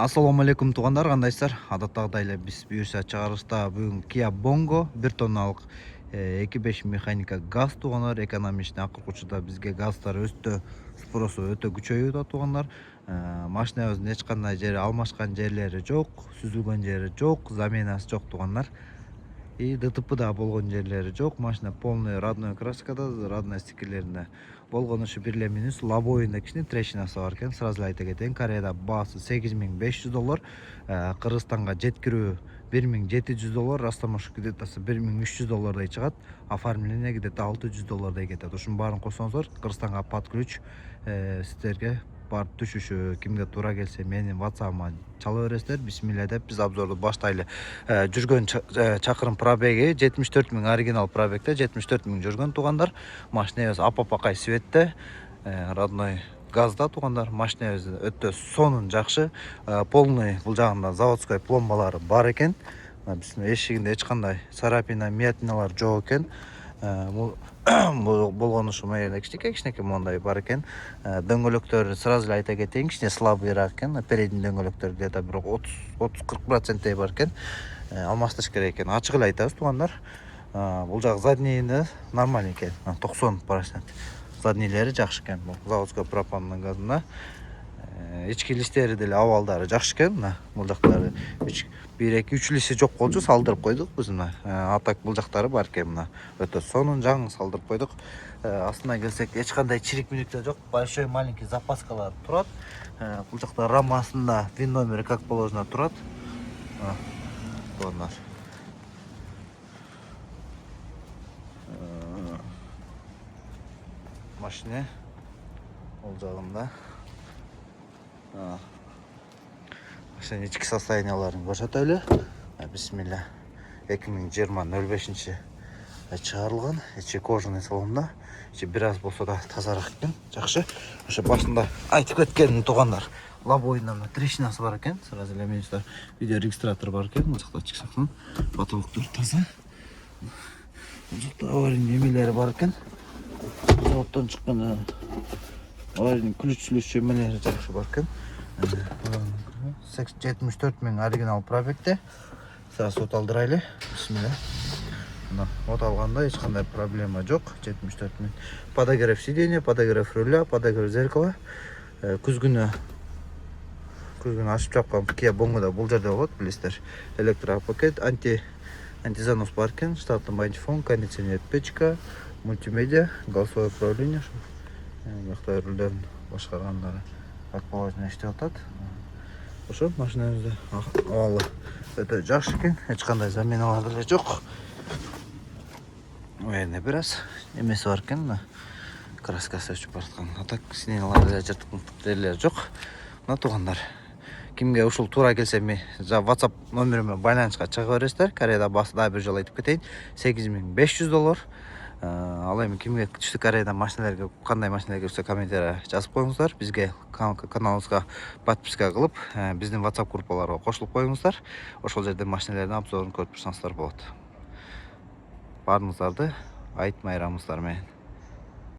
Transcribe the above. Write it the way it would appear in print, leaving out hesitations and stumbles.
Ассаламу алейкум туугандар, кандайсыздар? Адаттагыдай эле биз буюрса чыгарышта бүгүн Kia Bongo 1 тонналык 2.5 механика газ туугандар. Экономичный акыркы учурда бизге газдар спросу өтө күчөйүп атат туугандар. Машинабыздын эч кандай жери алмашкан жерлери жок, сүзүлгөн жери жок, заменасы жок туугандар. И ДТП да болгон жерлери жок. Машина полный родной краскада, родной стикерлеринде болгон ушу бир эле минус лобоюнда кичине трещинасы бар экен. Сразу эле айта кетейин, Кореяда баасы $8500, Кыргызстанга жеткирүү $1700, растамаш где-то $1300 чыгат, оформление где-то $600 кетет. Ушунун баарын койсоңуздар, Кыргызстанга под ключ сиздерге барып түшүшү, кимге туура келсе менин WhatsApp'ыма чала бересиздер. Бисмилля деп биз обзорду баштайлы. Жүргөн чакырым пробеги 74 000, оригинал пробегде 74 000 жүргөн туугандар. Машинабыз апапакай светте, родной газда туугандар. Машинабыз өтө сонун жакшы, полный бул жагында заводской пломбалары бар экен. Биздин эшигинде эч кандай царапина, мятиналар жок экен. Болгон ушу маерде кичинекей мондай бар экен. Дөңгөлөктөр сразу эле айта кетейин, кичине слабыйраак экен. Передний дөңгөлөктөр где-то бир 30-40% бар экен. Алмаштырыш керек экен. Ачык эле айтабыз туугандар. Бул жак заднийинде нормальный экен. 90% заднийлери жакшы экен. Бул заводской пропанный газында. Ички листери деле абалдары жакшы экен. Бул жактары 1-2-3 листи жок болчу, салдырып койдук биз мына. Атак бул жактары бар экен мына. Өтө сонун жаңы салдырып койдук. Астына келсек, эч кандай чирик-мирик жок. Большой маленький запаскалар турат. Бул жакта рамасында вин номери как положено турат. Туугандар. Машина ол жагында. Машина ички состоянияларын көрсөтөлү. Бисмилля. 2020-05 чыгарылган. Ичи кожаный салонда. Ичи бир аз болсо да тазараак экен. Жакшы. Ошо башында айтып кеткеним туугандар. Лобоюнда трещинасы бар экен. Сразу эле менчтер видео регистратор бар экен. Бул жакта чыксаксан, потолоктор таза. Бул жакта аварийный эмелери бар экен. Заводдон чыккан аварийный ключ эмелери жакшы бар экен. 74 000 оригинал пробегде. Сразу оталдырайлы. Бисмилля. Вот алганда эч кандай проблема жок. 74 000. Подогрев сиденья, подогрев руля, подогрев зеркала. Күзгүнү ашып жапкан Kia Bongo'да бул жерде болот, билесиздер. Электропакет, антизанос бар экен, штатный магнитофон, кондиционер, печка, мультимедиа, голосовое управление. Жакта рулдердин башкаргандары как положено иштеп атат. Ошо машинабызда абалы өтө жакшы экен, эч кандай заменалар деле жок. Эне бир аз эмеси бар экен, краскасы өчүп бараткан. Атак синялар деле жыртык жерлери жок. Мына туугандар, кимге ушул туура келсе WhatsApp номериме байланышка чыга бересиздер. Кореяда баасы дагы бир жолу айтып кетейин, $8500. Ал эми кимге түштү Кореядан машиналарга, кандай машиналар көрсө комментарий жазып коюңуздар. Бизге каналыбызга подписка кылып, биздин WhatsApp группаларга кошулуп коюңуздар. Ошол жерде машиналардын обзорун көрүп турсаңыздар болот. Баарыңыздарды айт майрамыңыздар менен.